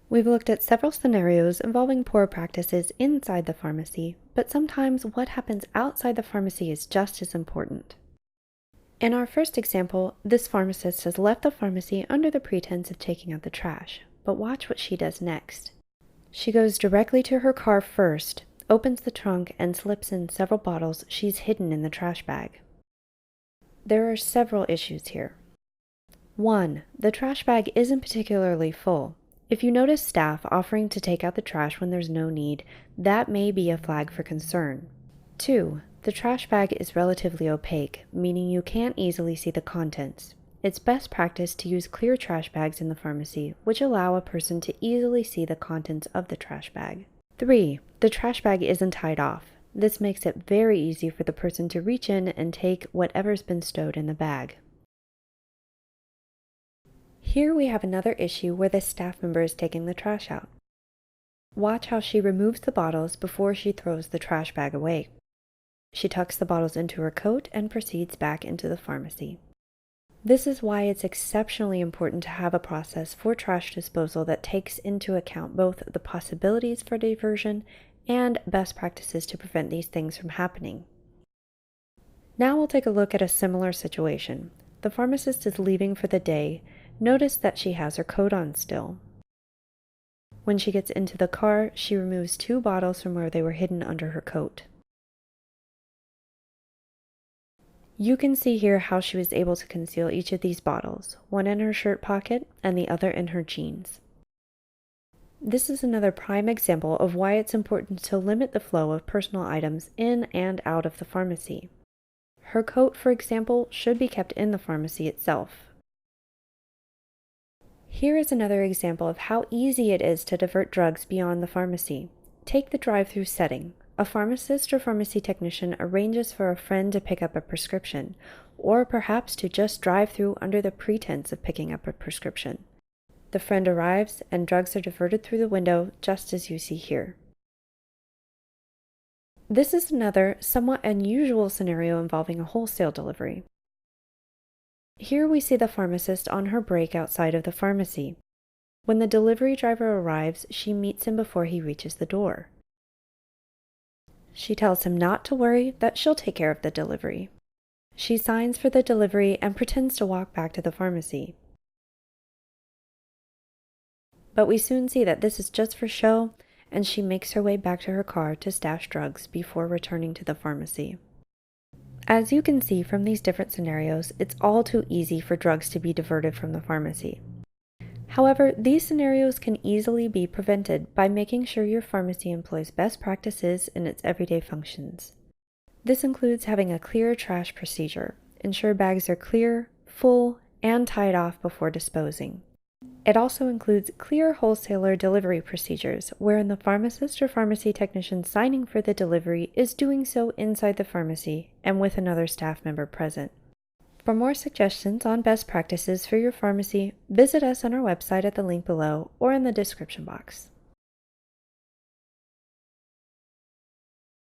We've looked at several scenarios involving poor practices inside the pharmacy, but sometimes what happens outside the pharmacy is just as important. In our first example, this pharmacist has left the pharmacy under the pretense of taking out the trash, but watch what she does next. She goes directly to her car first, opens the trunk, and slips in several bottles she's hidden in the trash bag. There are several issues here. 1. The trash bag isn't particularly full. If you notice staff offering to take out the trash when there's no need, that may be a flag for concern. 2. The trash bag is relatively opaque, meaning you can't easily see the contents. It's best practice to use clear trash bags in the pharmacy, which allow a person to easily see the contents of the trash bag. 3. The trash bag isn't tied off. This makes it very easy for the person to reach in and take whatever's been stowed in the bag. Here we have another issue where the staff member is taking the trash out. Watch how she removes the bottles before she throws the trash bag away. She tucks the bottles into her coat and proceeds back into the pharmacy. This is why it's exceptionally important to have a process for trash disposal that takes into account both the possibilities for diversion and best practices to prevent these things from happening. Now we'll take a look at a similar situation. The pharmacist is leaving for the day. Notice that she has her coat on still. When she gets into the car, she removes 2 bottles from where they were hidden under her coat. You can see here how she was able to conceal each of these bottles, one in her shirt pocket and the other in her jeans. This is another prime example of why it's important to limit the flow of personal items in and out of the pharmacy. Her coat, for example, should be kept in the pharmacy itself. Here is another example of how easy it is to divert drugs beyond the pharmacy. Take the drive-through setting. A pharmacist or pharmacy technician arranges for a friend to pick up a prescription, or perhaps to just drive through under the pretense of picking up a prescription. The friend arrives, and drugs are diverted through the window, just as you see here. This is another, somewhat unusual scenario involving a wholesale delivery. Here we see the pharmacist on her break outside of the pharmacy. When the delivery driver arrives, she meets him before he reaches the door. She tells him not to worry, that she'll take care of the delivery. She signs for the delivery and pretends to walk back to the pharmacy. But we soon see that this is just for show, and she makes her way back to her car to stash drugs before returning to the pharmacy. As you can see from these different scenarios, it's all too easy for drugs to be diverted from the pharmacy. However, these scenarios can easily be prevented by making sure your pharmacy employs best practices in its everyday functions. This includes having a clear trash procedure. Ensure bags are clear, full, and tied off before disposing. It also includes clear wholesaler delivery procedures, wherein the pharmacist or pharmacy technician signing for the delivery is doing so inside the pharmacy and with another staff member present. For more suggestions on best practices for your pharmacy, visit us on our website at the link below or in the description box.